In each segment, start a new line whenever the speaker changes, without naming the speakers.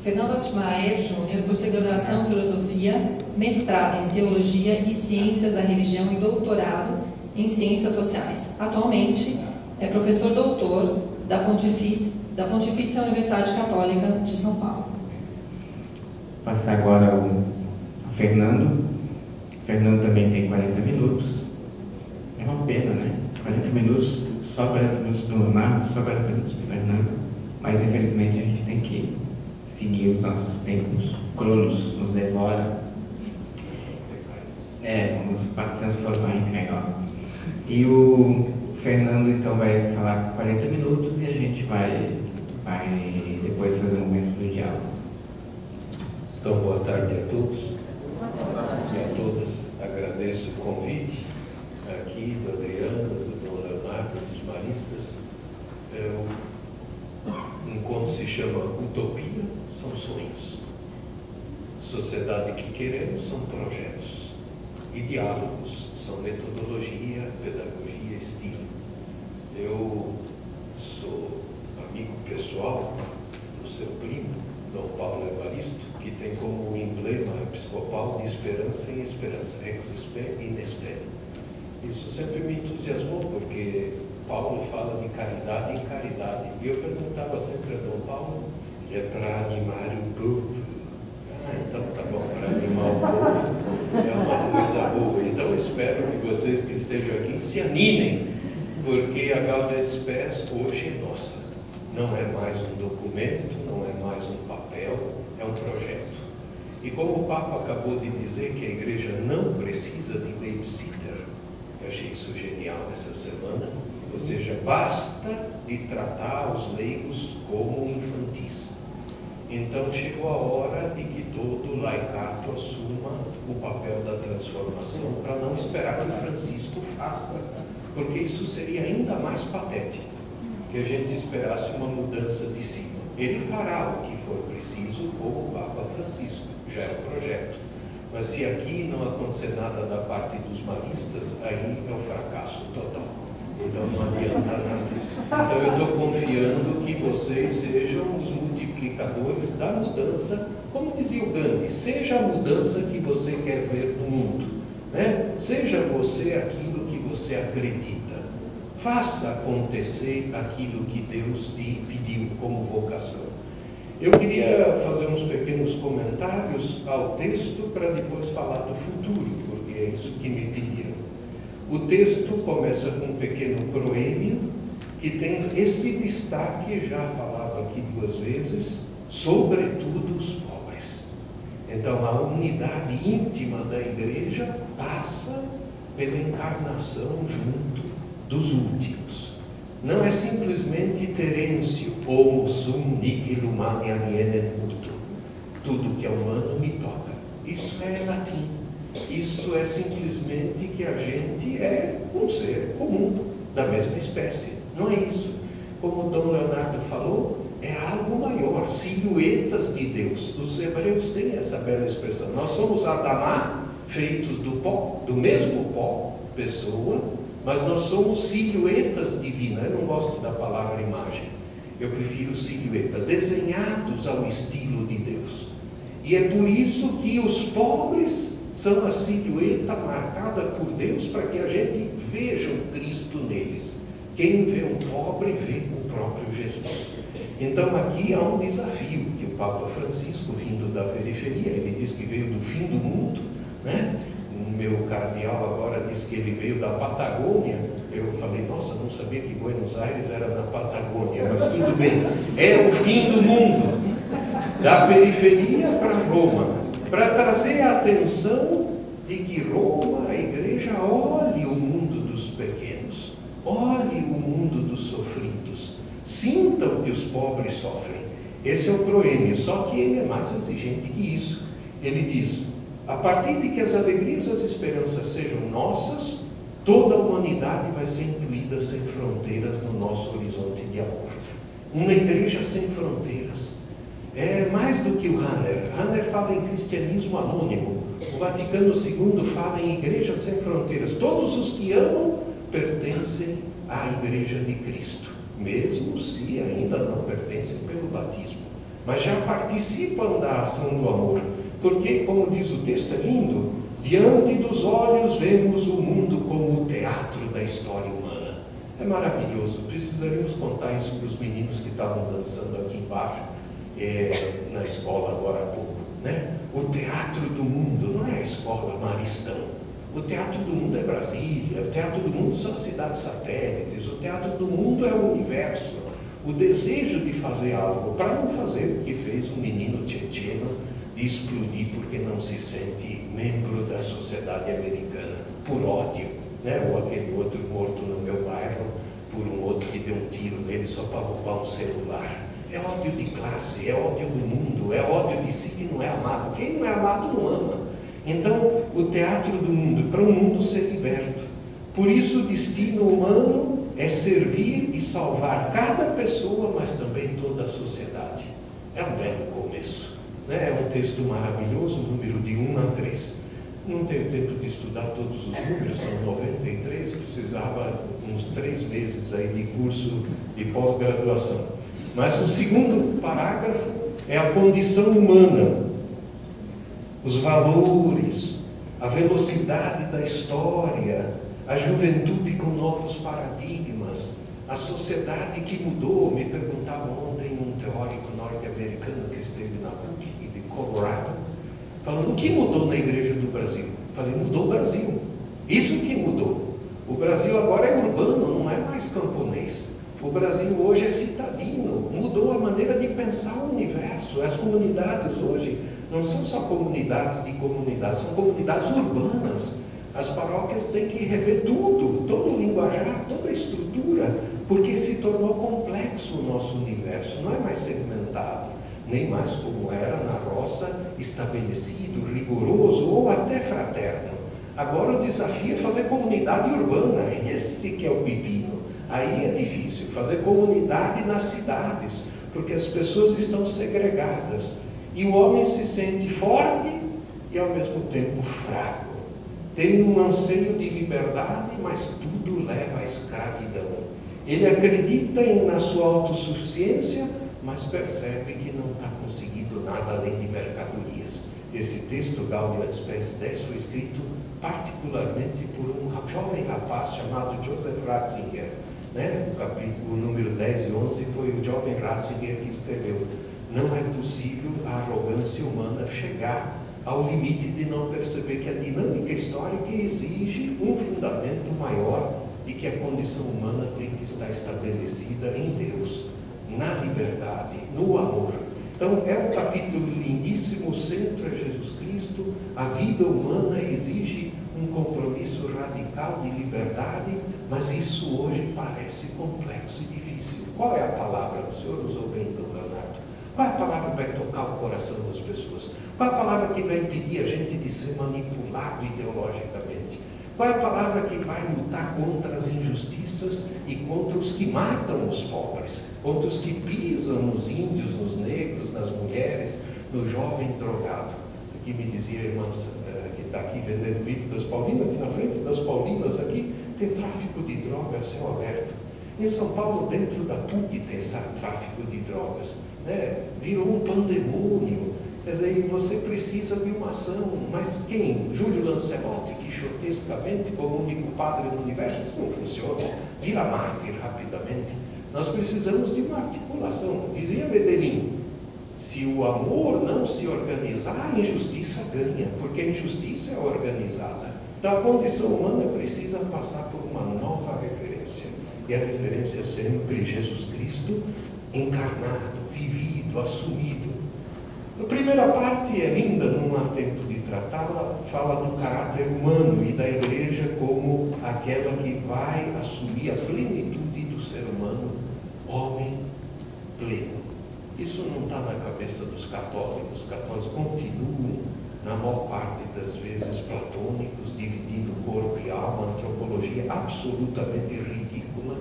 Fernando Altmaier Júnior possui graduação em Filosofia, mestrado em Teologia e Ciências da Religião e doutorado em Ciências Sociais. Atualmente é professor doutor da Pontifícia Universidade Católica de São Paulo.
Passar agora ao Fernando. O Fernando também tem 40 minutos. É uma pena, né? 40 minutos, só 40 minutos para o Leonardo, só 40 minutos para o Fernando. Mas infelizmente a gente tem que seguir os nossos tempos. Cronos nos devora. Vamos transformar em Kairos. E o Fernando então vai falar 40 minutos e a gente vai depois fazer um momento do diálogo.
Então, boa tarde a todos e a todas. Agradeço o convite aqui do Adriano, do Dom Leonardo, dos maristas. O encontro se chama Utopia, são sonhos. Sociedade que queremos são projetos. E diálogos são metodologia, pedagogia, estilo. Eu sou amigo pessoal do seu primo, Dom Paulo Evaristo, que tem como emblema episcopal de esperança em esperança, ex espe in espere. Isso sempre me entusiasmou, porque Paulo fala de caridade em caridade. E eu perguntava sempre a Dom Paulo, é para animar o povo. Então tá bom, para animar o povo é uma coisa boa. Então espero que vocês que estejam aqui se animem, porque a Gaudium et Spes hoje é nossa. Não é mais um documento, não é mais um papel, é um projeto. E como o Papa acabou de dizer que a igreja não precisa de babysitter, eu achei isso genial essa semana, ou seja, basta de tratar os leigos como infantis. Então chegou a hora de que todo laicato assuma o papel da transformação, para não esperar que o Francisco faça, porque isso seria ainda mais patético, que a gente esperasse uma mudança de cima. Ele fará o que for preciso, como o Papa Francisco, já é um projeto. Mas se aqui não acontecer nada da parte dos maristas, aí é um fracasso total. Então não adianta nada. Então eu estou confiando que vocês sejam os multiplicadores da mudança, como dizia o Gandhi, seja a mudança que você quer ver no mundo, né? Seja você aquilo que você acredita. Faça acontecer aquilo que Deus te pediu como vocação. Eu queria fazer uns pequenos comentários ao texto para depois falar do futuro, porque é isso que me pediram. O texto começa com um pequeno proêmio que tem este destaque, já falado aqui 2 vezes, sobretudo os pobres. Então a unidade íntima da igreja passa pela encarnação junto dos últimos. Não é simplesmente Terêncio, homo sum nihil humani alienem mutuo. Tudo que é humano me toca. Isso é latim. Isso é simplesmente que a gente é um ser comum, da mesma espécie. Não é isso. Como o Dom Leonardo falou, é algo maior, silhuetas de Deus. Os hebreus têm essa bela expressão. Nós somos Adamá, feitos do pó, do mesmo pó, pessoa, mas nós somos silhuetas divinas. Eu não gosto da palavra imagem, eu prefiro silhueta, desenhados ao estilo de Deus. E é por isso que os pobres são a silhueta marcada por Deus, para que a gente veja o Cristo neles. Quem vê um pobre vê o próprio Jesus. Então aqui há um desafio que o Papa Francisco, vindo da periferia, ele diz que veio do fim do mundo, né? O meu cardeal agora disse que ele veio da Patagônia. Eu falei, nossa, não sabia que Buenos Aires era na Patagônia, mas tudo bem. É o fim do mundo, da periferia para Roma, para trazer a atenção de que Roma, a igreja, olhe o mundo dos pequenos, olhe o mundo dos sofridos, sinta o que os pobres sofrem. Esse é o proêmio, só que ele é mais exigente que isso. Ele diz, a partir de que as alegrias e as esperanças sejam nossas, toda a humanidade vai ser incluída sem fronteiras no nosso horizonte de amor. Uma igreja sem fronteiras. É mais do que o Rahner. Rahner fala em cristianismo anônimo. O Vaticano II fala em igreja sem fronteiras. Todos os que amam pertencem à igreja de Cristo, mesmo se ainda não pertencem pelo batismo. mas já participam da ação do amor. Porque, como diz o texto, é lindo, diante dos olhos vemos o mundo como o teatro da história humana. É maravilhoso. Precisaríamos contar isso para os meninos que estavam dançando aqui embaixo, na escola agora há pouco, né? O teatro do mundo não é a escola Maristão. O teatro do mundo é Brasília, o teatro do mundo são as cidades satélites, o teatro do mundo é o universo. O desejo de fazer algo, para não fazer o que fez um menino tchetcheno, de explodir porque não se sente membro da sociedade americana, por ódio, né? Ou aquele outro morto no meu bairro, por um outro que deu um tiro nele só para roubar um celular. É ódio de classe, é ódio do mundo, é ódio de si que não é amado. Quem não é amado não ama. Então, o teatro do mundo, para o mundo ser liberto. Por isso, o destino humano é servir e salvar cada pessoa, mas também toda a sociedade. É um belo começo, né? É um texto maravilhoso, número de 1 a 3. Não tenho tempo de estudar todos os números, são 93, precisava uns 3 meses aí de curso de pós-graduação. Mas o segundo parágrafo é a condição humana, os valores, a velocidade da história, a juventude com novos paradigmas, a sociedade que mudou. Me perguntava ontem um teórico norte-americano que esteve na PUC de Colorado, falando: o que mudou na igreja do Brasil? Falei: mudou o Brasil. Isso que mudou. O Brasil agora é urbano, não é mais camponês. O Brasil hoje é citadino, mudou a maneira de pensar o universo. As comunidades hoje não são só comunidades de comunidades, são comunidades urbanas. As paróquias têm que rever tudo, todo o linguajar, toda a estrutura, porque se tornou complexo o nosso universo, não é mais segmentado, nem mais como era na roça, estabelecido, rigoroso ou até fraterno. Agora o desafio é fazer comunidade urbana, esse que é o pepino. Aí é difícil fazer comunidade nas cidades, porque as pessoas estão segregadas. E o homem se sente forte e ao mesmo tempo fraco. Tem um anseio de liberdade, mas tudo leva à escravidão. Ele acredita na sua autossuficiência, mas percebe que não está conseguindo nada além de mercadorias. Esse texto, Gaudium et Spes 10, foi escrito particularmente por um jovem rapaz chamado Joseph Ratzinger. Né? O número 10 e 11 foi o jovem Ratzinger que escreveu: não é possível a arrogância humana chegar ao limite de não perceber que a dinâmica histórica exige um fundamento maior e que a condição humana tem que estar estabelecida em Deus, na liberdade, no amor. Então é um capítulo lindíssimo, o centro é Jesus Cristo, a vida humana exige um compromisso radical de liberdade, mas isso hoje parece complexo e difícil. Qual é a palavra? O senhor usou bem, então, Leonardo. Qual é a palavra que vai tocar o coração das pessoas? Qual é a palavra que vai impedir a gente de ser manipulado ideologicamente? Qual é a palavra que vai lutar contra as injustiças e contra os que matam os pobres, contra os que pisam nos índios, nos negros, nas mulheres, no jovem drogado? Aqui me dizia a irmã que está aqui vendendo livro das Paulinas, aqui na frente das Paulinas, aqui tem tráfico de drogas, céu aberto. Em São Paulo, dentro da PUC, tem esse tráfico de drogas. Né? Virou um pandemônio. Quer dizer, você precisa de uma ação. Mas quem? Júlio Lancelotti, quixotescamente, como único padre no universo? Isso não funciona. Vira mártir rapidamente. Nós precisamos de uma articulação. Dizia Medellín: se o amor não se organizar, a injustiça ganha, porque a injustiça é organizada. Então a condição humana precisa passar por uma nova referência. E a referência é sempre Jesus Cristo encarnado, vivido, assumido. A primeira parte é linda, não há tempo de tratá-la, fala do caráter humano e da igreja como aquela que vai assumir a plenitude do ser humano, homem pleno. Isso não está na cabeça dos católicos. Os católicos continuam, na maior parte das vezes, platônicos, dividindo corpo e alma, antropologia absolutamente ridícula.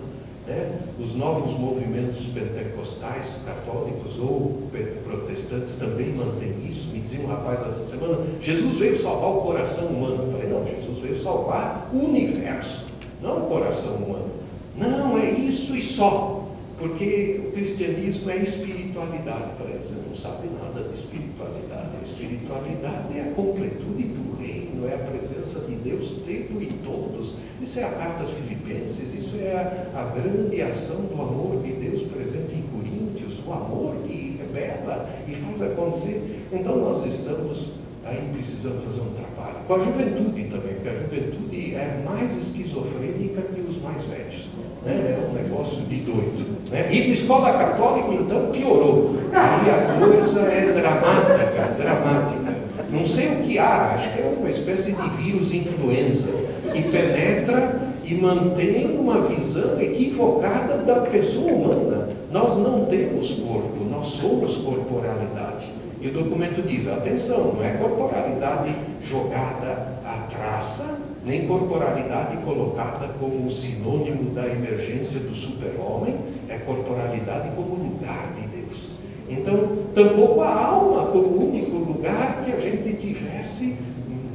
Né? Os novos movimentos pentecostais, católicos ou protestantes também mantêm isso. Me dizia um rapaz essa semana: Jesus veio salvar o coração humano. Eu falei: não, Jesus veio salvar o universo, não o coração humano. Não, é isso e só. Porque o cristianismo é espiritualidade. Para eles, você não sabe nada de espiritualidade. A espiritualidade é a completude do reino, é a presença de Deus todo e todos. Isso é a carta aos Filipenses, isso é a grande ação do amor de Deus presente em Coríntios, o amor que revela e faz acontecer. Então nós estamos aí precisando fazer um trabalho. Com a juventude também, porque a juventude é mais esquizofrênica que os mais velhos. É um negócio de doido. Né? E de escola católica, então, piorou. Aí a coisa é dramática. Não sei o que há, acho que é uma espécie de vírus influenza que penetra e mantém uma visão equivocada da pessoa humana. Nós não temos corpo, nós somos corporalidade. E o documento diz, atenção, não é corporalidade jogada à traça, nem corporalidade colocada como sinônimo da emergência do super-homem, é corporalidade como lugar de Deus. Então, tampouco a alma como único lugar que a gente tivesse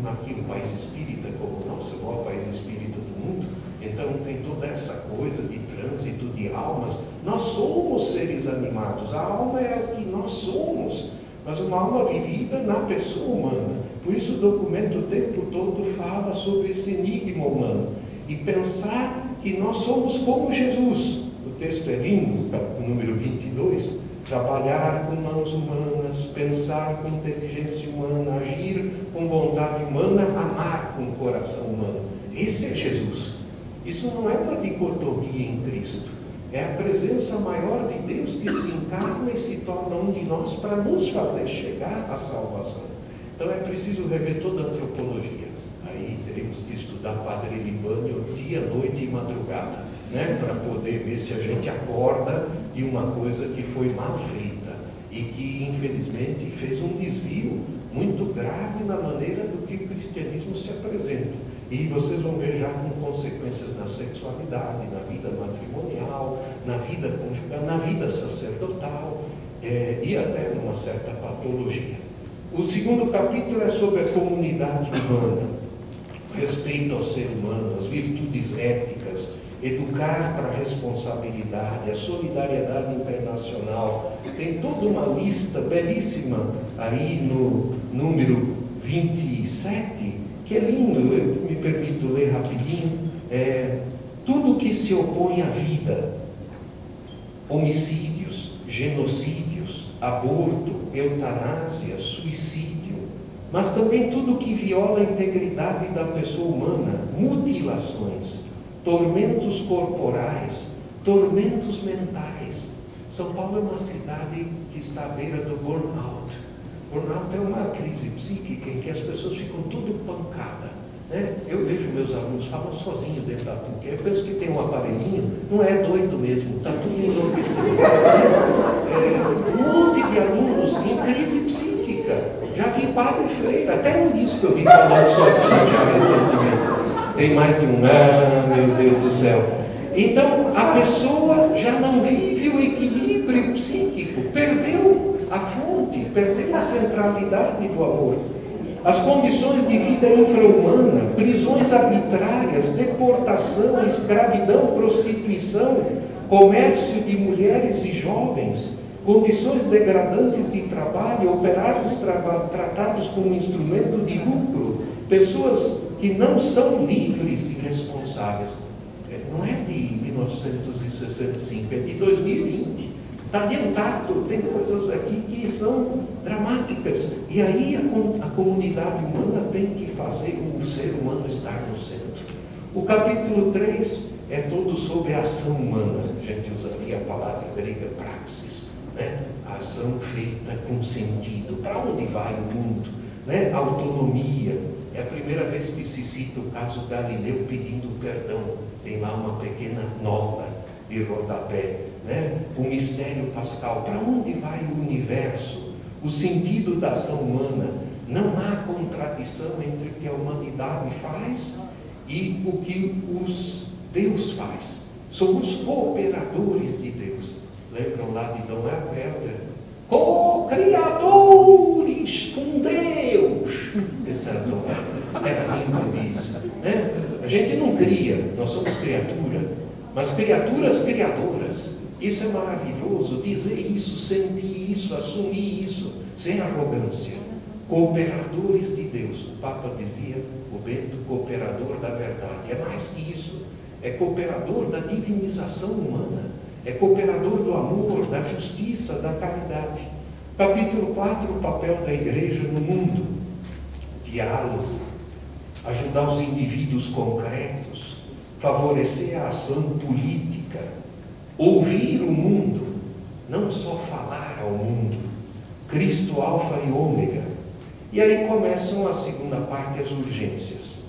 aqui um país espírita como o nosso, o maior país espírita do mundo. Então tem toda essa coisa de trânsito de almas. Nós somos seres animados, a alma é o que nós somos, mas uma alma vivida na pessoa humana. Por isso o documento o tempo todo fala sobre esse enigma humano e pensar que nós somos como Jesus. O texto é lindo, número 22, trabalhar com mãos humanas, pensar com inteligência humana, agir com vontade humana, amar com coração humano. Esse é Jesus. Isso não é uma dicotomia em Cristo. É a presença maior de Deus que se encarna e se torna um de nós para nos fazer chegar à salvação. Então é preciso rever toda a antropologia. Aí teremos que estudar Padre Libânio dia, noite e madrugada, né? Para poder ver se a gente acorda de uma coisa que foi mal feita e que infelizmente fez um desvio muito grave na maneira do que o cristianismo se apresenta. E vocês vão ver já com consequências na sexualidade, na vida matrimonial, na vida conjugal, na vida sacerdotal e até numa certa patologia. O segundo capítulo é sobre a comunidade humana, respeito ao ser humano, as virtudes éticas, educar para a responsabilidade, a solidariedade internacional. Tem toda uma lista belíssima aí no número 27, que é lindo, eu me permito ler rapidinho. Tudo que se opõe à vida, homicídios, genocídios, aborto, eutanásia, suicídio, mas também tudo que viola a integridade da pessoa humana, mutilações, tormentos corporais, tormentos mentais. São Paulo é uma cidade que está à beira do burnout. Burnout é uma crise psíquica em que as pessoas ficam tudo pancada, né? Eu vejo meus alunos falam sozinho dentro da PUC. Eu penso que tem um aparelhinho, não é doido mesmo, está tudo enlouquecido. Um monte de alunos em crise psíquica. Já vi Padre Freire, até um disco eu vi falando sozinho já recentemente. Tem mais de um, meu Deus do céu. Então, a pessoa já não vive o equilíbrio psíquico, perdeu a fonte, perdeu a centralidade do amor. As condições de vida infra-humana, prisões arbitrárias, deportação, escravidão, prostituição, comércio de mulheres e jovens, condições degradantes de trabalho, operários tratados como instrumento de lucro, pessoas que não são livres e responsáveis. Não é de 1965, é de 2020. Está adiantado, tem coisas aqui que são dramáticas. E aí a comunidade humana tem que fazer o ser humano estar no centro. O capítulo 3 é todo sobre a ação humana. A gente usaria a palavra grega praxis, né? A ação feita com sentido. Para onde vai o mundo? Né? Autonomia. É a primeira vez que se cita o caso Galileu pedindo perdão. Tem lá uma pequena nota de rodapé. Né? O mistério pascal. Para onde vai o universo? O sentido da ação humana. Não há contradição entre o que a humanidade faz e o que Deus faz. Somos cooperadores de Deus. Lembram lá de Dom Helder? Co-criadores com Deus. Esse era Dom Helder. Era lindo isso. Né? A gente não cria, nós somos criatura, mas criaturas criadoras. Isso é maravilhoso, dizer isso, sentir isso, assumir isso, sem arrogância. Cooperadores de Deus. O Papa dizia, o Bento, cooperador da verdade. É mais que isso. É cooperador da divinização humana. É cooperador do amor, da justiça, da caridade. Capítulo 4, o papel da igreja no mundo. Diálogo. Ajudar os indivíduos concretos. Favorecer a ação política. Ouvir o mundo. Não só falar ao mundo. Cristo, alfa e ômega. E aí começam a segunda parte, as urgências.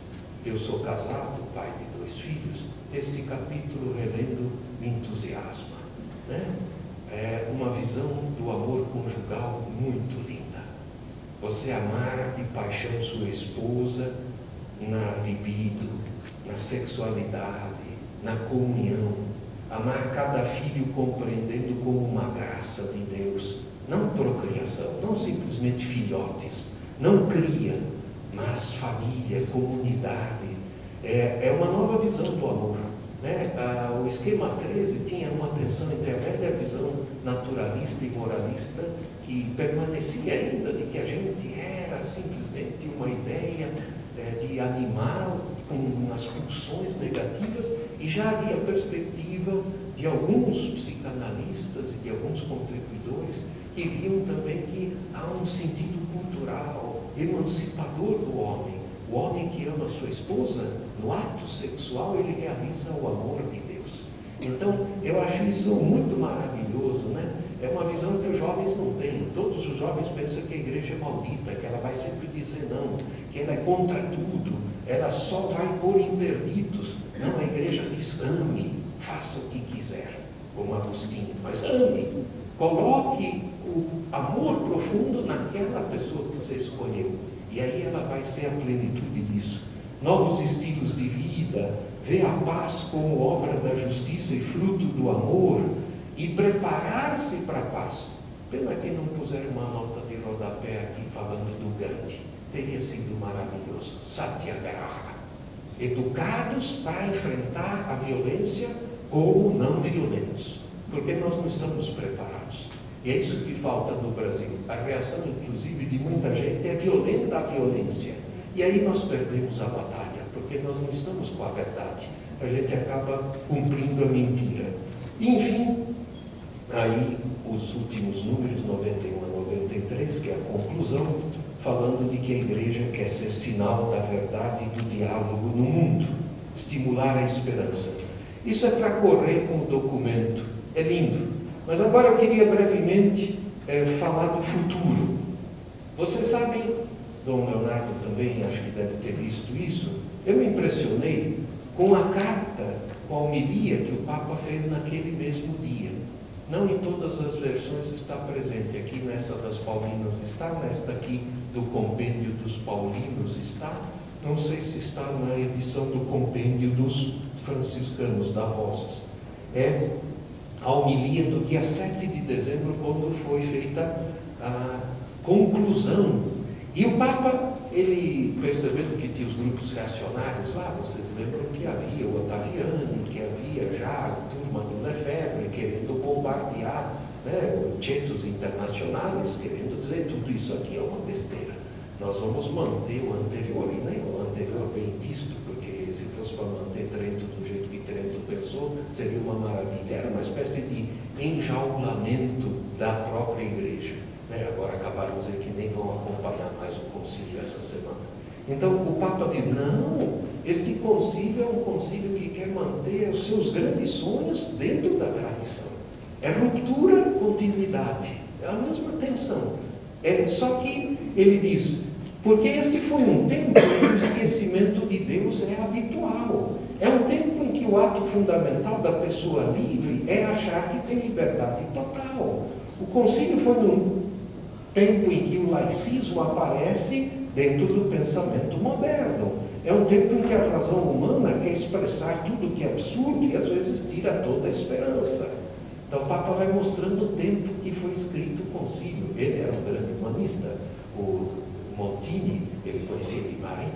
Eu sou casado, pai de 2 filhos. Esse capítulo, relendo, me entusiasma, né? É uma visão do amor conjugal muito linda. Você amar de paixão sua esposa na libido, na sexualidade, na comunhão. Amar cada filho compreendendo como uma graça de Deus. Não procriação, não simplesmente filhotes. Não cria, mas família, comunidade. É uma nova visão do amor, né? O esquema 13 tinha uma tensão entre a velha visão naturalista e moralista, que permanecia ainda de que a gente era simplesmente uma ideia de animal com as pulsões negativas, e já havia perspectiva de alguns psicanalistas e de alguns contribuidores que viam também que há um sentido cultural, emancipador do homem. O homem que ama sua esposa, no ato sexual, ele realiza o amor de Deus. Então, eu acho isso muito maravilhoso, né? É uma visão que os jovens não têm. Todos os jovens pensam que a igreja é maldita, que ela vai sempre dizer não, que ela é contra tudo, ela só vai pôr interditos. Não, a igreja diz ame, faça o que quiser, como Agostinho, mas ame, coloque o amor profundo naquela pessoa que você escolheu, e aí ela vai ser a plenitude disso. Novos estilos de vida, ver a paz como obra da justiça e fruto do amor, e preparar-se para a paz. Pena que não puseram uma nota de rodapé aqui falando do Gandhi, teria sido maravilhoso. Satyagraha, educados para enfrentar a violência como não violentos, porque nós não estamos preparados. E é isso que falta no Brasil. A reação, inclusive, de muita gente é violenta à violência. E aí nós perdemos a batalha, porque nós não estamos com a verdade. A gente acaba cumprindo a mentira. Enfim, aí os últimos números, 91 a 93, que é a conclusão, falando de que a igreja quer ser sinal da verdade e do diálogo no mundo, estimular a esperança. Isso é para correr com o documento. É lindo. Mas agora eu queria brevemente falar do futuro. Vocês sabem, Dom Leonardo também acho que deve ter visto isso, eu me impressionei com a carta, com a homilia que o Papa fez naquele mesmo dia. Não em todas as versões está presente. Aqui nessa das Paulinas está, nesta aqui do Compêndio dos Paulinos está. Não sei se está na edição do Compêndio dos Franciscanos, da Vozes. É a homilia do dia 7 de dezembro, quando foi feita a conclusão. E o Papa, ele percebendo que tinha os grupos reacionários lá, vocês lembram que havia o Ottaviani, que havia já a turma do Lefebvre querendo bombardear, né, chetos internacionais, querendo dizer tudo isso aqui é uma besteira. Nós vamos manter o anterior, e nem o anterior bem visto, porque se fosse para manter Trento do jeito que Trento pensou, seria uma maravilha. Era uma espécie de enjaulamento da própria igreja. Agora acabaram de dizer que nem vão acompanhar mais o concílio essa semana. Então o Papa diz, não, este concílio é um concílio que quer manter os seus grandes sonhos dentro da tradição. É ruptura, continuidade, é a mesma tensão. Só que ele diz, porque este foi um tempo em que o esquecimento de Deus é habitual. É um tempo em que o ato fundamental da pessoa livre é achar que tem liberdade total. O concílio foi num tempo em que o laicismo aparece dentro do pensamento moderno. É um tempo em que a razão humana quer expressar tudo que é absurdo e às vezes tira toda a esperança. Então o Papa vai mostrando o tempo que foi escrito o concílio. Ele era um grande humanista. O Montini, ele conhecia Guimarães,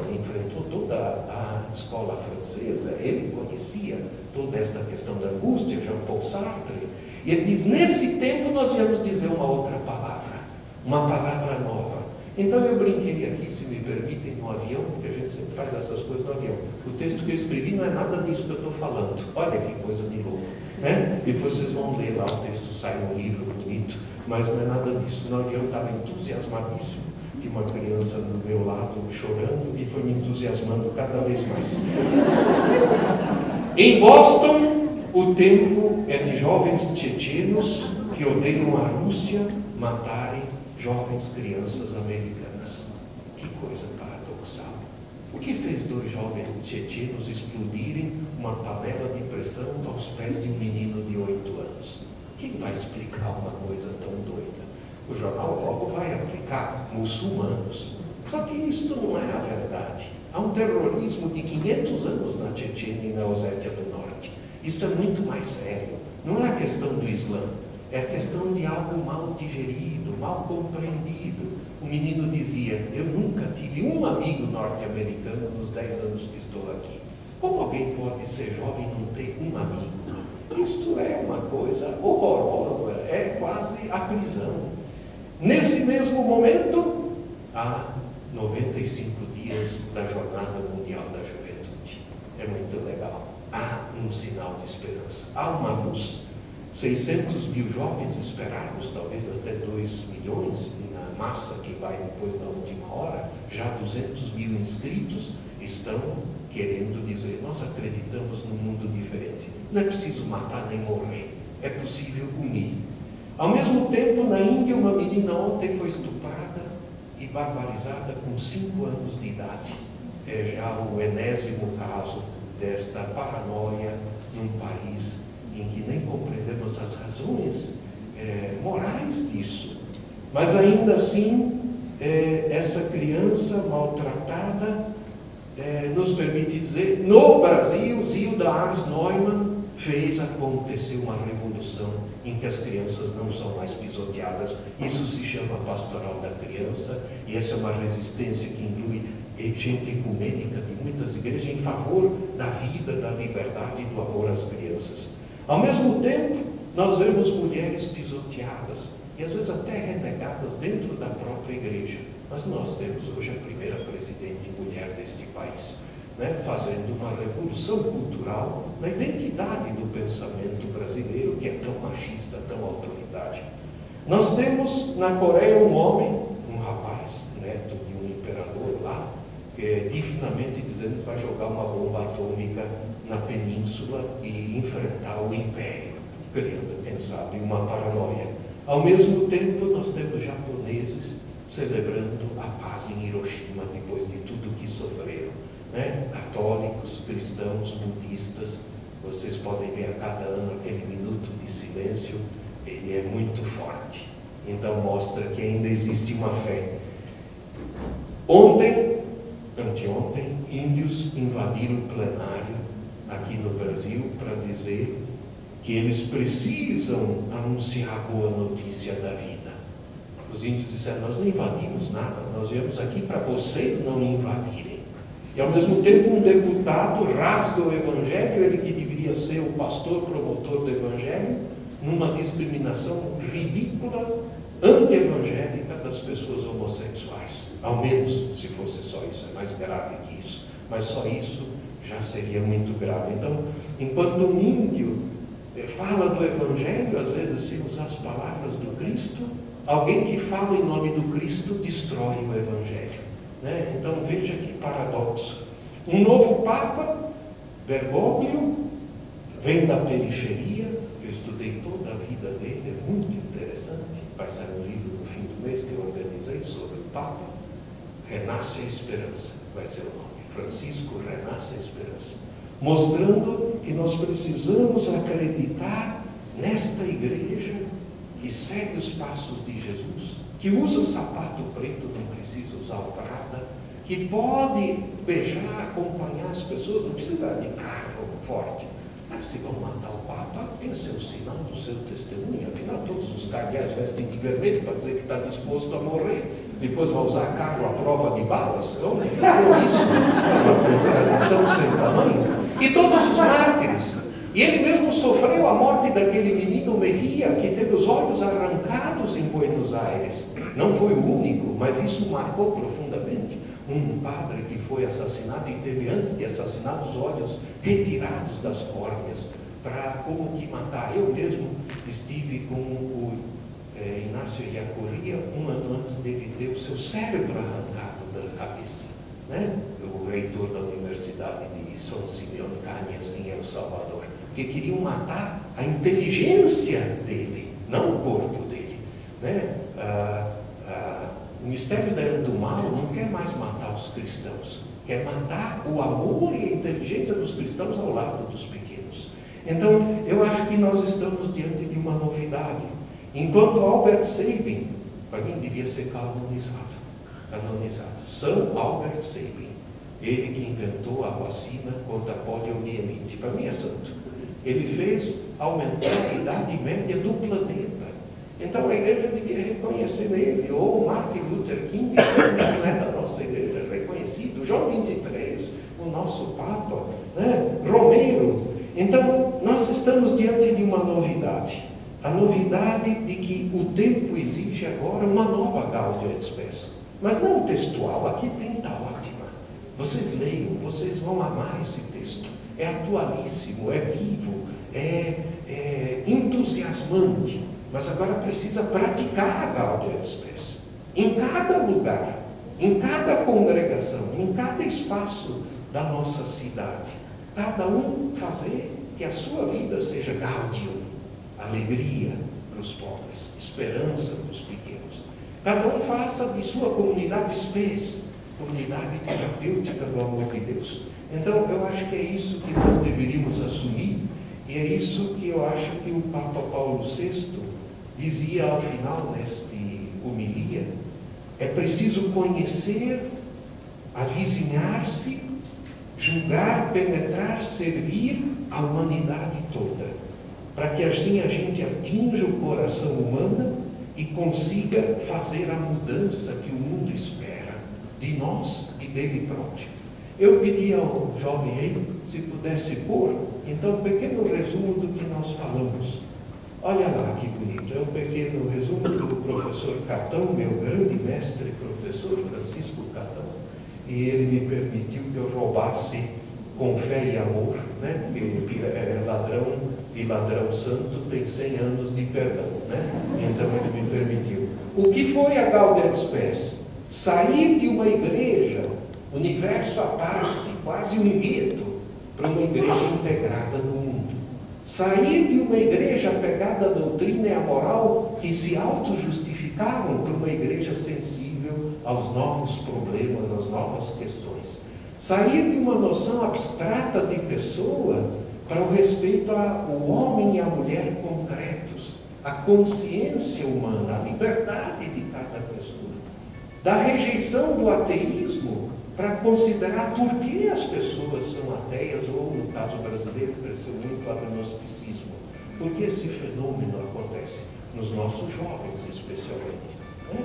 ele enfrentou toda a escola francesa, ele conhecia toda esta questão da angústia, Jean-Paul Sartre. E ele diz, nesse tempo nós viemos dizer uma outra palavra, uma palavra nova. Então eu brinquei aqui, se me permitem, no avião, porque a gente sempre faz essas coisas no avião. O texto que eu escrevi não é nada disso que eu estou falando. Olha que coisa de louco, né? Depois vocês vão ler lá, o texto sai no livro bonito, mas não é nada disso. No avião eu estava entusiasmadíssimo, tinha uma criança do meu lado chorando e foi me entusiasmando cada vez mais. Em Boston, o tempo é de jovens tchetchenos que odeiam a Rússia matarem jovens crianças americanas. Que coisa paradoxal. O que fez 2 jovens tchetchenos explodirem uma panela de pressão aos pés de um menino de 8 anos? Quem vai explicar uma coisa tão doida? O jornal logo vai aplicar muçulmanos. Só que isto não é a verdade. Há um terrorismo de 500 anos na Tchetchênia e na Ossétia do Norte. Isto é muito mais sério. Não é a questão do Islã, é a questão de algo mal digerido, mal compreendido. O menino dizia, eu nunca tive um amigo norte-americano nos 10 anos que estou aqui. Como alguém pode ser jovem e não ter um amigo? Isto é uma coisa horrorosa, é quase a prisão. Nesse mesmo momento, há 95 dias da Jornada Mundial da Juventude. É muito legal. Há um sinal de esperança. Há uma luz. 600 mil jovens esperados, talvez até 2 milhões, na massa que vai depois da última hora, já 200 mil inscritos, estão querendo dizer, nós acreditamos num mundo diferente. Não é preciso matar nem morrer, é possível unir. Ao mesmo tempo, na Índia, uma menina ontem foi estuprada e barbarizada com 5 anos de idade. É já o 80º caso desta paranoia num país em que nem compreendemos as razões morais disso. Mas ainda assim, essa criança maltratada nos permite dizer, no Brasil, Zilda Ars Neumann fez acontecer uma revolução em que as crianças não são mais pisoteadas. Isso se chama pastoral da criança, e essa é uma resistência que inclui gente ecumênica de muitas igrejas em favor da vida, da liberdade e do amor às crianças. Ao mesmo tempo, nós vemos mulheres pisoteadas e às vezes até renegadas dentro da própria igreja. Mas nós temos hoje a primeira presidente mulher deste país, né, fazendo uma revolução cultural na identidade do pensamento brasileiro, que é tão machista, tão autoritário. Nós temos na Coreia um homem, um rapaz, neto de um imperador lá, divinamente dizendo que vai jogar uma bomba atômica na península e enfrentar o império, criando, quem sabe, uma paranoia. Ao mesmo tempo, nós temos japoneses celebrando a paz em Hiroshima depois de tudo que sofreram, né? Católicos, cristãos, budistas. Vocês podem ver a cada ano aquele minuto de silêncio, ele é muito forte. Então mostra que ainda existe uma fé. Anteontem, índios invadiram o plenário aqui no Brasil para dizer que eles precisam anunciar a boa notícia da vida. Os índios disseram, nós não invadimos nada, nós viemos aqui para vocês não invadirem. E ao mesmo tempo um deputado rasga o evangelho, ele que deveria ser o pastor promotor do evangelho, numa discriminação ridícula, anti-evangélica das pessoas homossexuais. Ao menos, se fosse só isso, é mais grave que isso. Mas só isso já seria muito grave. Então, enquanto um índio fala do evangelho, às vezes sem usar as palavras do Cristo, alguém que fala em nome do Cristo destrói o evangelho, né? Então veja que paradoxo. Um novo Papa, Bergoglio, vem da periferia. Eu estudei toda a vida dele, é muito interessante. Vai sair um livro no fim do mês que eu organizei sobre o Papa. Renasce a Esperança, vai ser o nome. Francisco Renasce a Esperança. Mostrando que nós precisamos acreditar nesta igreja que segue os passos de Jesus, que usa sapato preto, não precisa usar o prata, que pode beijar, acompanhar as pessoas, não precisa de carro forte. Mas se vão matar o Papa, esse é o sinal do seu testemunho. Afinal, todos os cardeais vestem de vermelho para dizer que está disposto a morrer. Depois vai usar carro à prova de balas. Onde ficou isso? É uma contradição sem tamanho. E todos os mártires. E ele mesmo sofreu a morte daquele menino Mejia, que teve os olhos arrancados em Buenos Aires. Não foi o único, mas isso marcou profundamente. Um padre que foi assassinado e teve, antes de assassinar, os olhos retirados das córneas, para como que matar. Eu mesmo estive com o Inácio Ellacuría um ano antes dele ter o seu cérebro arrancado da cabeça, né? O reitor da Universidade de São Simeão Cañas, em El Salvador, que queriam matar a inteligência dele, não o corpo dele, né? O mistério do mal não quer mais matar os cristãos, quer matar o amor e a inteligência dos cristãos ao lado dos pequenos. Então, eu acho que nós estamos diante de uma novidade. Enquanto Albert Sabin, para mim devia ser canonizado. São Albert Sabin, ele que inventou a vacina contra a poliomielite, para mim é santo. Ele fez aumentar a idade média do planeta. Então a igreja devia reconhecer nele, ou Martin Luther King, que não é da nossa igreja, é reconhecido, João 23, o nosso Papa, né? Romero. Então, nós estamos diante de uma novidade. A novidade de que o tempo exige agora uma nova Gaudium et Spes. Mas não textual, aqui tem, está ótima. Vocês leiam, vocês vão amar esse texto. É atualíssimo, é vivo, é entusiasmante. Mas agora precisa praticar a Gaudium et Spes. Em cada lugar, em cada congregação, em cada espaço da nossa cidade. Cada um fazer que a sua vida seja Gaudium, alegria para os pobres, esperança para os pequenos. Cada um faça de sua comunidade Spes, comunidade terapêutica do amor de Deus. Então, eu acho que é isso que nós deveríamos assumir, e é isso que eu acho que o Papa Paulo VI dizia ao final nesta homilia: é preciso conhecer, avizinhar-se, julgar, penetrar, servir a humanidade toda, para que assim a gente atinja o coração humano e consiga fazer a mudança que o mundo espera de nós e dele próprio. Eu pedi ao jovem rei se pudesse pôr, então, um pequeno resumo do que nós falamos. Olha lá que bonito, é um pequeno resumo do professor Catão, meu grande mestre, professor Francisco Catão, e ele me permitiu que eu roubasse com fé e amor, né? Porque ladrão e ladrão santo tem 100 anos de perdão, né? Então ele me permitiu. O que foi a Gaudium et Spes? Sair de uma igreja, universo à parte, quase um gueto, para uma igreja integrada no mundo. Sair de uma igreja apegada à doutrina e à moral que se auto-justificavam para uma igreja sensível aos novos problemas, às novas questões. Sair de uma noção abstrata de pessoa para o respeito ao homem e à mulher concretos, a consciência humana, a liberdade de cada pessoa. Da rejeição do ateísmo para considerar por que as pessoas são ateias, ou no caso brasileiro cresceu muito o agnosticismo. Por que esse fenômeno acontece nos nossos jovens especialmente, né?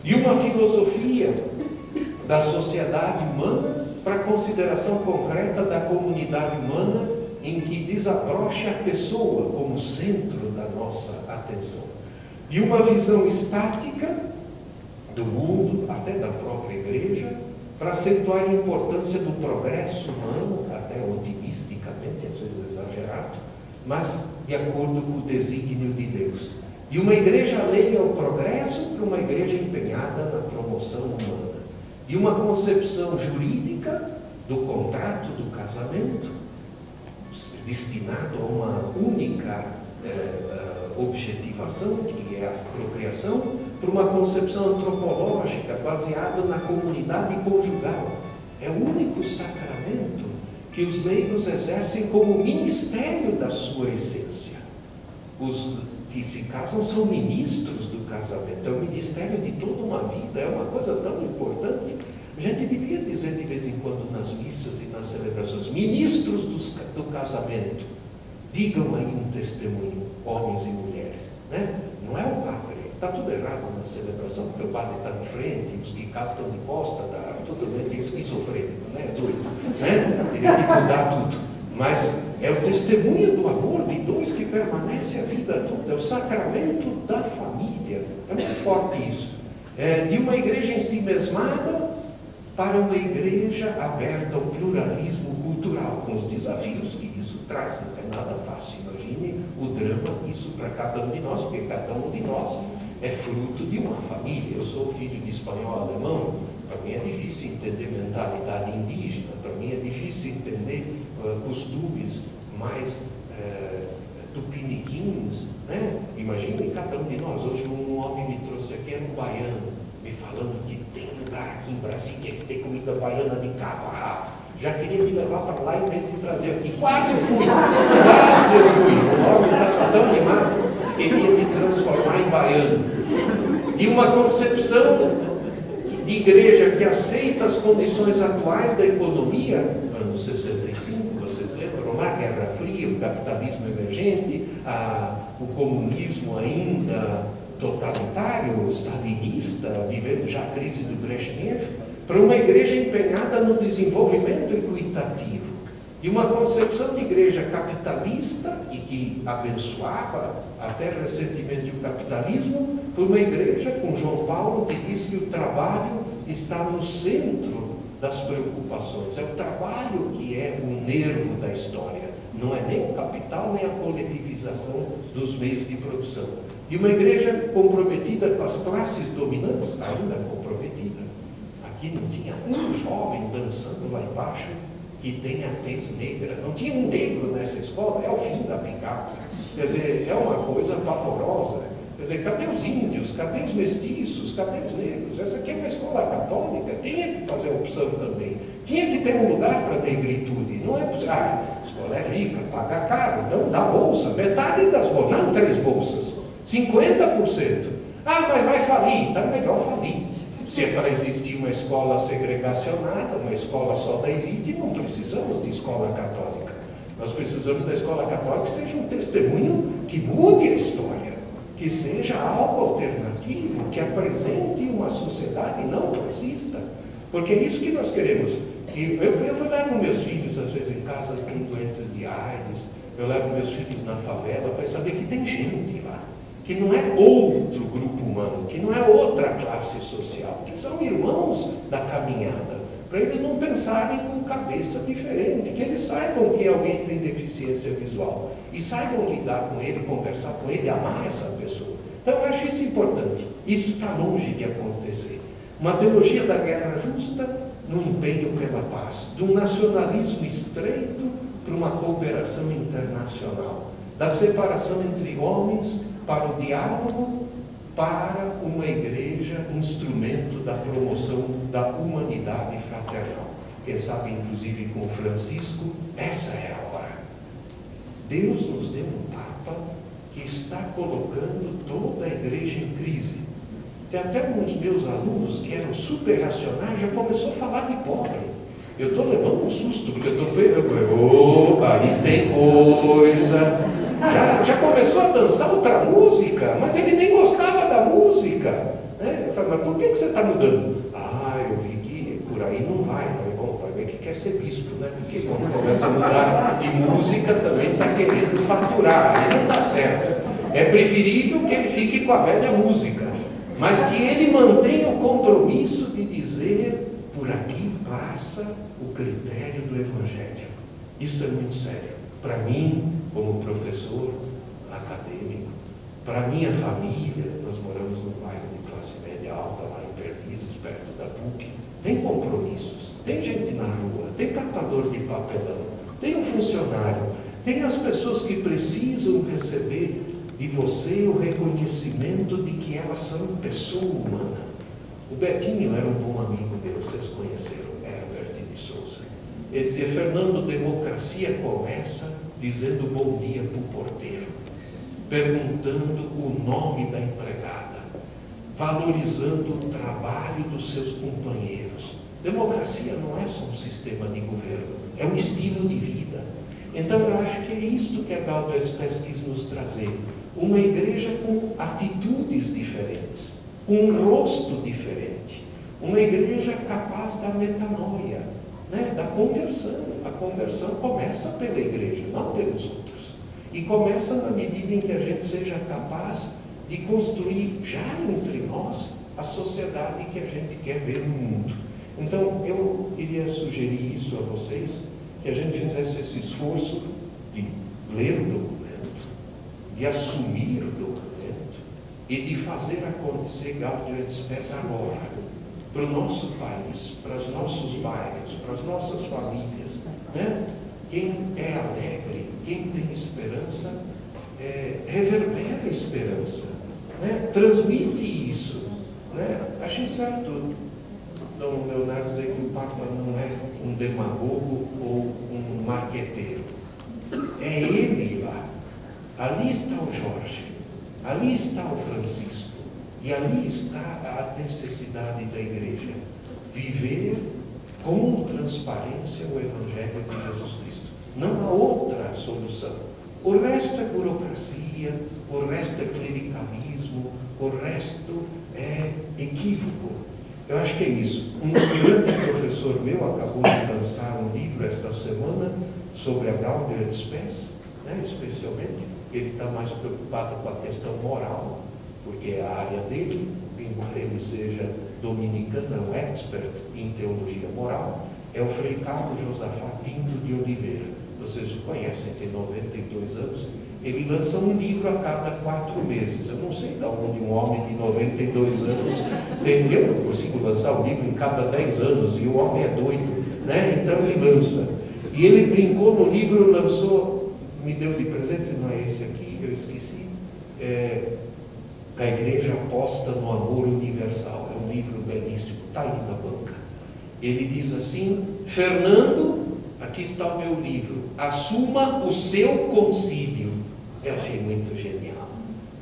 E uma filosofia da sociedade humana para a consideração concreta da comunidade humana, em que desabroche a pessoa como centro da nossa atenção. De uma visão estática do mundo, até da própria igreja, para acentuar a importância do progresso humano, até otimisticamente, às vezes exagerado, mas de acordo com o desígnio de Deus. De uma igreja alheia ao progresso para uma igreja empenhada na promoção humana. De uma concepção jurídica do contrato do casamento, destinado a uma única objetivação, que é a procriação, para uma concepção antropológica baseada na comunidade conjugal. É o único sacramento que os leigos exercem como ministério da sua essência. Os que se casam são ministros do casamento, é o ministério de toda uma vida, é uma coisa tão importante. A gente devia dizer de vez em quando nas missas e nas celebrações: ministros do casamento, digam aí um testemunho, homens e mulheres, né? Não é o padre. Está tudo errado na celebração, porque o padre está de frente, os que casam estão de costa, está totalmente esquizofrênico, né? Doido, né? Teria que mudar tudo. Mas é o testemunho do amor de dois que permanece a vida toda, é o sacramento da família. É muito forte isso. De uma igreja em si mesmada para uma igreja aberta ao pluralismo cultural, com os desafios que isso traz. Não é nada fácil. Imagine o drama disso para cada um de nós, porque cada um de nós é fruto de uma família. Eu sou filho de espanhol alemão, para mim é difícil entender mentalidade indígena, para mim é difícil entender costumes mais tupiniquins, né? Imaginem cada um de nós. Hoje um homem me trouxe aqui, era um baiano, me falando que tem lugar aqui em Brasília que tem comida baiana de cabo a rabo. Já queria me levar para lá em vez de trazer aqui. Quase eu fui! Quase eu fui! O homem estava tão animado, queria me transformar em baiano. De uma concepção de igreja que aceita as condições atuais da economia, anos 65, vocês lembram? A Guerra Fria, o capitalismo emergente, o comunismo ainda totalitário, stalinista, vivendo já a crise do Brezhnev, para uma igreja empenhada no desenvolvimento equitativo, de uma concepção de igreja capitalista e que abençoava até recentemente o capitalismo, por uma igreja com João Paulo que diz que o trabalho está no centro das preocupações. É o trabalho que é o nervo da história, não é nem o capital nem a coletivização dos meios de produção. E uma igreja comprometida com as classes dominantes, ainda comprometida. Aqui não tinha um jovem dançando lá embaixo que tenha tez negra. Não tinha um negro nessa escola, é o fim da picape. Quer dizer, é uma coisa pavorosa. Quer dizer, cadê os índios? Cadê os mestiços? Cadê os negros? Essa aqui é uma escola católica, tinha que fazer opção também. Tinha que ter um lugar para a negritude. Não é possível. A escola é rica, paga caro, não dá bolsa. Metade das bolsas, não 3 bolsas, 50%. Mas vai falir, então é melhor falir. Se é para existir uma escola segregacionada, uma escola só da elite, não precisamos de escola católica. Nós precisamos da escola católica que seja um testemunho que mude a história, que seja algo alternativo, que apresente uma sociedade não racista, porque é isso que nós queremos. Eu levo meus filhos, às vezes, em casa com doentes de AIDS, eu levo meus filhos na favela para saber que tem gente lá, que não é outro grupo humano, que não é outra classe social, que são irmãos da caminhada, para eles não pensarem com cabeça diferente, que eles saibam que alguém tem deficiência visual e saibam lidar com ele, conversar com ele, amar essa pessoa. Então eu acho isso importante. Isso está longe de acontecer. Uma teologia da guerra justa no empenho pela paz, de um nacionalismo estreito para uma cooperação internacional, da separação entre homens para o diálogo, para uma igreja instrumento da promoção da humanidade fraternal. Quem sabe, inclusive, com Francisco, essa é a hora. Deus nos deu um Papa que está colocando toda a igreja em crise. Tem até alguns meus alunos que eram super racionais, já começou a falar de pobre. Eu estou levando um susto, porque eu estou pensando, opa, aí tem coisa. Já começou a dançar outra música, mas ele nem gostava da música. Né? Eu falei, mas por que você está mudando? Eu vi que por aí não vai. Eu falei, bom, vai ver que quer ser bispo, né? Porque quando começa a mudar de música, também está querendo faturar, aí não dá certo. É preferível que ele fique com a velha música, mas que ele mantenha o compromisso de dizer, por aqui passa o critério do Evangelho. Isso é muito sério. Para mim, como professor acadêmico, para minha família, nós moramos num bairro de classe média alta, lá em Perdizes, perto da PUC, tem compromissos, tem gente na rua, tem catador de papelão, tem um funcionário, tem as pessoas que precisam receber de você o reconhecimento de que elas são pessoa humana. O Betinho era um bom amigo meu, vocês conheceram, Herbert de Souza. Ele dizia, Fernando, democracia começa dizendo bom dia para o porteiro, perguntando o nome da empregada, valorizando o trabalho dos seus companheiros. Democracia não é só um sistema de governo, é um estilo de vida. Então eu acho que é isto que a Gaudium et Spes quis nos trazer. Uma igreja com atitudes diferentes, com um rosto diferente. Uma igreja capaz da metanoia, né, da conversão. A conversão começa pela igreja, não pelos outros. E começa na medida em que a gente seja capaz de construir já entre nós a sociedade que a gente quer ver no mundo. Então, eu iria sugerir isso a vocês, que a gente fizesse esse esforço de ler o documento, de assumir o documento e de fazer acontecer Gaudium et Spes agora, para o nosso país, para os nossos bairros, para as nossas famílias, né? Quem é alegre, quem tem esperança, reverbera a esperança, né? Transmite isso, né? Achei certo Dom Leonardo dizer que o Papa não é um demagogo ou um marqueteiro. É ele lá. Ali está o Jorge, ali está o Francisco, e ali está a necessidade da igreja. Viver com transparência o Evangelho de Jesus Cristo. Não há outra solução. O resto é burocracia, o resto é clericalismo, o resto é equívoco. Eu acho que é isso. Um grande professor meu acabou de lançar um livro esta semana sobre a Gaudium et Spes, né, especialmente. Ele está mais preocupado com a questão moral, porque é a área dele, embora ele seja dominicano, é um expert em teologia moral. É o Frei Carlos Josafá Pinto de Oliveira. Vocês o conhecem, tem 92 anos. Ele lança um livro a cada 4 meses. Eu não sei de onde um homem de 92 anos tem. Eu não consigo lançar um livro em cada 10 anos, e o homem é doido, né? Então ele lança. E ele brincou no livro, lançou, me deu de presente, não é esse aqui, eu esqueci. A Igreja Aposta no Amor Universal. É um livro belíssimo, está aí na banca. Ele diz assim: Fernando, aqui está o meu livro, assuma o seu concílio. Eu achei muito genial.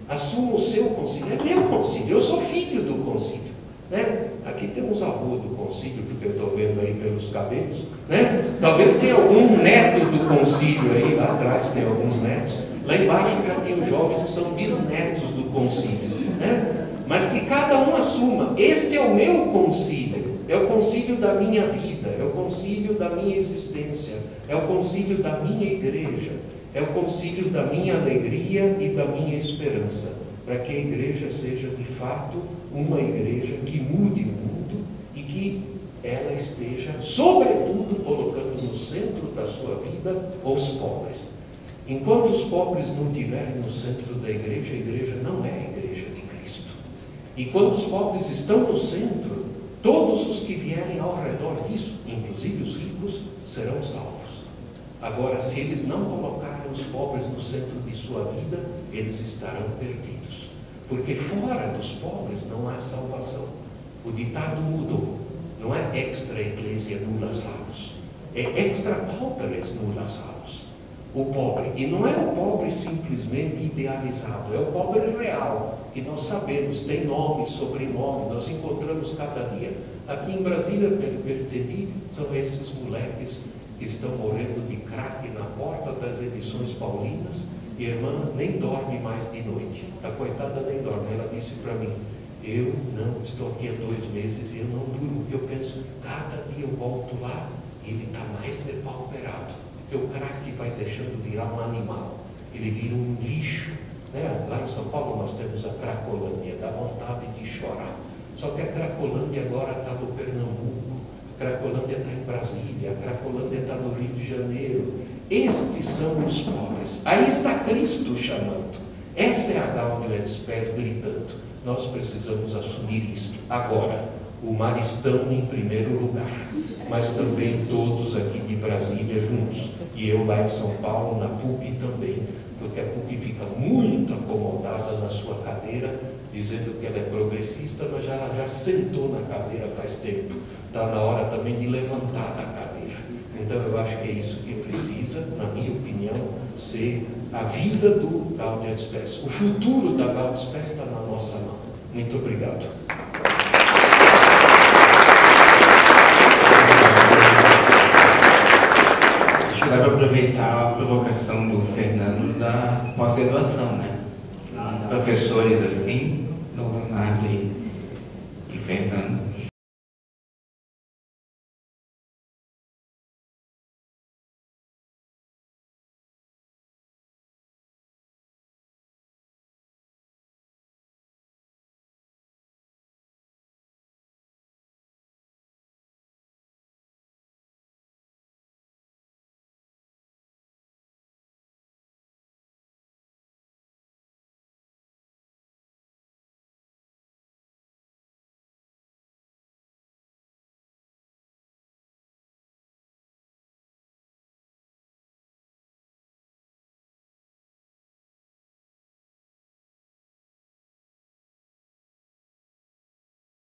Assuma o seu concílio. É meu concílio, eu sou filho do concílio, né? Aqui temos avô do concílio, porque eu estou vendo aí pelos cabelos, né? Talvez tenha algum neto do concílio aí, lá atrás tem alguns netos. Lá embaixo já tem os jovens que são bisnetos do concílio, né? Mas que cada um assuma: este é o meu concílio, é o concílio da minha vida, é o concílio da minha existência, é o concílio da minha igreja, é o concílio da minha alegria e da minha esperança, para que a igreja seja de fato uma igreja que mude o mundo e que ela esteja, sobretudo, colocando no centro da sua vida os pobres. Enquanto os pobres não estiverem no centro da igreja, a igreja não é a igreja de Cristo. E quando os pobres estão no centro, todos os que vierem ao redor disso, inclusive os ricos, serão salvos. Agora, se eles não colocarem os pobres no centro de sua vida, eles estarão perdidos. Porque fora dos pobres não há salvação. O ditado mudou. Não é extra ecclesia nulla salus, é extra pauperes nulla salus. O pobre, e não é o pobre simplesmente idealizado, é o pobre real, que nós sabemos, tem nome, sobrenome, nós encontramos cada dia. Aqui em Brasília, Pertebi, são esses moleques que estão morrendo de crack na porta das edições paulinas. E a irmã nem dorme mais de noite, a coitada nem dorme. Ela disse para mim: eu não estou aqui há 2 meses e eu não durmo, porque eu penso, cada dia eu volto lá e ele está mais depauperado, porque o crack vai deixando virar um animal, ele vira um lixo, né? Lá em São Paulo nós temos a Cracolândia, dá vontade de chorar. Só que a Cracolândia agora está no Pernambuco, a Cracolândia está em Brasília, a Cracolândia está no Rio de Janeiro. Estes são os pobres. Aí está Cristo chamando. Essa é a Gaudium et Spes gritando. Nós precisamos assumir isto. Agora, o Maristão em primeiro lugar, mas também todos aqui de Brasília juntos. E eu lá em São Paulo, na PUC também, porque a PUC fica muito acomodada na sua cadeira, dizendo que ela é progressista, mas ela já sentou na cadeira faz tempo. Está na hora também de levantar da cadeira. Então eu acho que é isso que precisa, na minha opinião, ser a vida do Gaudium et Spes. O futuro da Gaudium et Spes está na nossa mão. Muito obrigado.
Acho que dá para aproveitar a provocação do Fernando da pós-graduação, né? Professores assim, Dom Leonardo e